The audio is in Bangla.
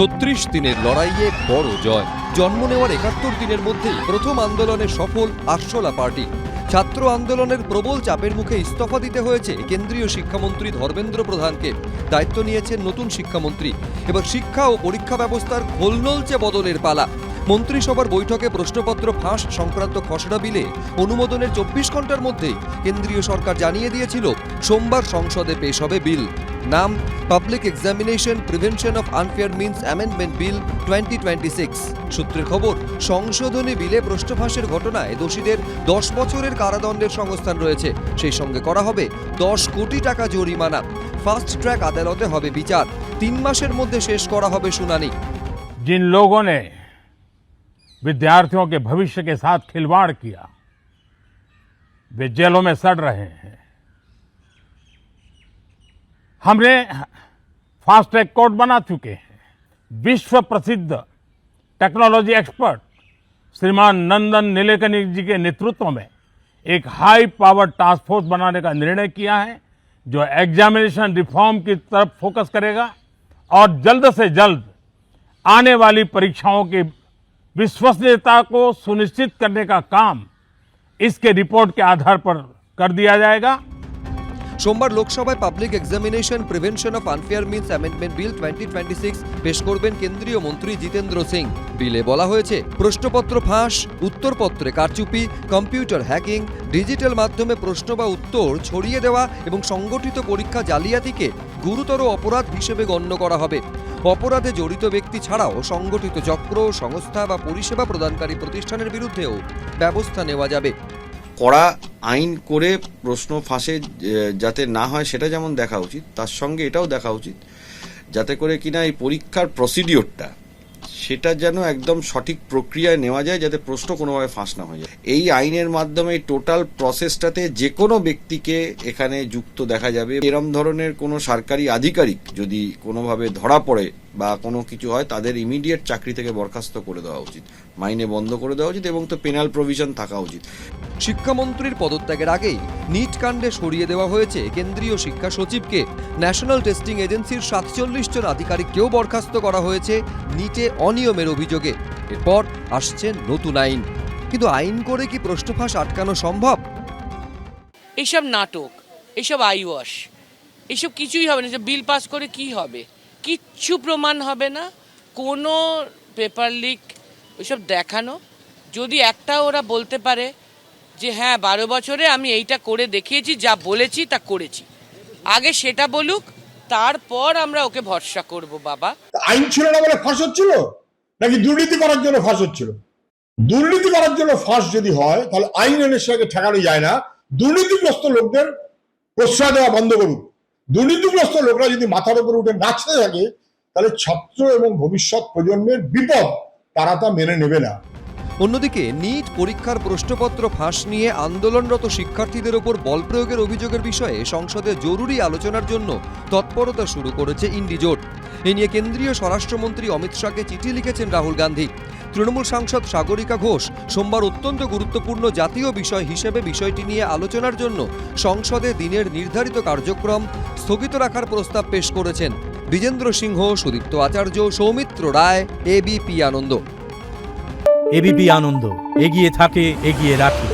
36 দিনের লড়াইয়ে বড় জয়। জন্ম নেওয়ার 71 দিনের মধ্যেই প্রথম আন্দোলনে সফল আরশোলা পার্টি। ছাত্র আন্দোলনের প্রবল চাপের মুখে ইস্তফা দিতে হয়েছে কেন্দ্রীয় শিক্ষামন্ত্রী ধর্মেন্দ্র প্রধানকে। দায়িত্ব নিয়েছেন নতুন শিক্ষামন্ত্রী। এবার শিক্ষা ও পরীক্ষা ব্যবস্থার খোলনলচে বদলের পালা। মন্ত্রিসভার বৈঠকে প্রশ্নপত্র ফাঁস সংক্রান্ত খসড়া বিলে অনুমোদনের 24 ঘন্টার মধ্যেই কেন্দ্রীয় সরকার জানিয়ে দিয়েছিল সোমবার সংসদে পেশ হবে বিল। নাম public examination prevention of unfair means amendment bill 2026। সূত্রের খবর, সংশোধনী বিলে প্রশ্ন ফাঁসের ঘটনায় দোষীদের 10 বছরের কারাদণ্ডের সংস্থান রয়েছে। সেই সঙ্গে করা হবে 10 কোটি টাকা জরিমানা। ফাস্ট ট্র্যাক আদালতে হবে বিচার। 3 মাসের মধ্যে শেষ করা হবে শুনানি। जिन लोगों ने विद्यार्थियों के भविष्य के साथ खिलवाड़ किया, वे जेलों में सड़ रहे हैं। हमने फास्ट ट्रैक कोर्ट बना चुके हैं। विश्व प्रसिद्ध टेक्नोलॉजी एक्सपर्ट श्रीमान नंदन नीलेकनी जी के नेतृत्व में एक हाई पावर टास्क फोर्स बनाने का निर्णय किया है, जो एग्जामिनेशन रिफॉर्म की तरफ फोकस करेगा और जल्द से जल्द आने वाली परीक्षाओं की विश्वसनीयता को सुनिश्चित करने का काम इसके रिपोर्ट के आधार पर कर दिया जाएगा। সোমবার লোকসভায় public examination prevention of unfair means amendment bill 2026 পেশ করবেন কেন্দ্রীয় মন্ত্রী জিতেন্দ্র সিং। বিলে বলা হয়েছে, প্রশ্নপত্র ফাঁস, উত্তরপত্রে কারচুপি, কম্পিউটার হ্যাকিং, ডিজিটাল মাধ্যমে প্রশ্ন বা উত্তর ছড়িয়ে দেওয়া এবং সংগঠিত পরীক্ষা জালিয়াতিকে গুরুতর অপরাধ হিসেবে গণ্য করা হবে। অপরাধে জড়িত ব্যক্তি ছাড়াও সংগঠিত চক্র, সংস্থা বা পরিষেবা প্রদানকারী প্রতিষ্ঠানের বিরুদ্ধেও ব্যবস্থা নেওয়া যাবে। কড়া আইন করে প্রশ্ন ফাঁসে যাতে না হয় সেটা যেমন দেখা উচিত, তার সঙ্গে এটাও দেখা উচিত যাতে করে কিনা এই পরীক্ষার প্রসিডিওরটা সেটা যেন একদম সঠিক প্রক্রিয়ায় নেওয়া যায়, যাতে প্রশ্ন কোনোভাবে ফাঁস না হয়ে যায়। এই আইনের মাধ্যমে টোটাল প্রসেসটাতে যে কোনো ব্যক্তিকে এখানে যুক্ত দেখা যাবে। এরম ধরনের কোনো সরকারি আধিকারিক যদি কোনোভাবে ধরা পড়ে বা কোনো কিছু হয়, তাদের ইমিডিয়েট চাকরি থেকে বরখাস্ত করে দেওয়া উচিত, মাইনে বন্ধ করে দেওয়া উচিত এবং তো পেনাল প্রভিশন থাকা উচিত। শিক্ষামন্ত্রীর পদত্যাগের আগেই নিট কাণ্ডে সরিয়ে দেওয়া হয়েছে কেন্দ্রীয় শিক্ষা সচিবকে। ন্যাশনাল টেস্টিং এজেন্সির 47 জন আধিকারিককেও বরখাস্ত করা হয়েছে নিটে অনিয়মের অভিযোগে। এরপর আসছে নতুন আইন। কিন্তু আইন করে কি প্রশ্ন ফাঁস আটকানো সম্ভব? এইসব নাটক, এইসব আইওয়াশ, এইসব কিছুই হবে না। বিল পাস করে কি হবে? কিচ্ছু প্রমাণ হবে না। কোনো পেপার লিক ওইসব দেখানো, যদি একটা ওরা বলতে পারে যে হ্যাঁ 12 বছরে আমি এইটা করে দেখিয়েছি, যা বলেছি তা করেছি, আগে সেটা বলুক, তারপর আমরা ওকে ভরসা করব। বাবা, আইন ছিল না বলে ফাঁস হচ্ছিল নাকি দুর্নীতি করার জন্য ফাঁস হচ্ছিল? দুর্নীতি করার জন্য ফাঁস যদি হয় তাহলে আইন এনের সঙ্গে ঠেকানো যায় না। দুর্নীতিগ্রস্ত লোকদের প্রশ্রয় দেওয়া বন্ধ করুক। দুর্নীতিগ্রস্ত লোকরা যদি মাথার উপর উঠে নাচতে থাকে তাহলে ছাত্র এবং ভবিষ্যৎ প্রজন্মের বিপদ, তারা তা মেনে নেবে না। অন্যদিকে নিট পরীক্ষার প্রশ্নপত্র ফাঁস নিয়ে আন্দোলনরত শিক্ষার্থীদের ওপর বল প্রয়োগের অভিযোগের বিষয়ে সংসদে জরুরি আলোচনার জন্য তৎপরতা শুরু করেছে ইন্ডিজোট। এ নিয়ে কেন্দ্রীয় স্বরাষ্ট্রমন্ত্রী অমিত শাহকে চিঠি লিখেছেন রাহুল গান্ধী। তৃণমূল সাংসদ সাগরিকা ঘোষ সোমবার অত্যন্ত গুরুত্বপূর্ণ জাতীয় বিষয় হিসেবে বিষয়টি নিয়ে আলোচনার জন্য সংসদে দিনের নির্ধারিত কার্যক্রম স্থগিত রাখার প্রস্তাব পেশ করেছেন। বিজেন্দ্র সিংহ, সুদীপ্ত আচার্য, সৌমিত্র রায়, এবিপি আনন্দ। এবিপি আনন্দ, এগিয়ে থাকে, এগিয়ে রাখে।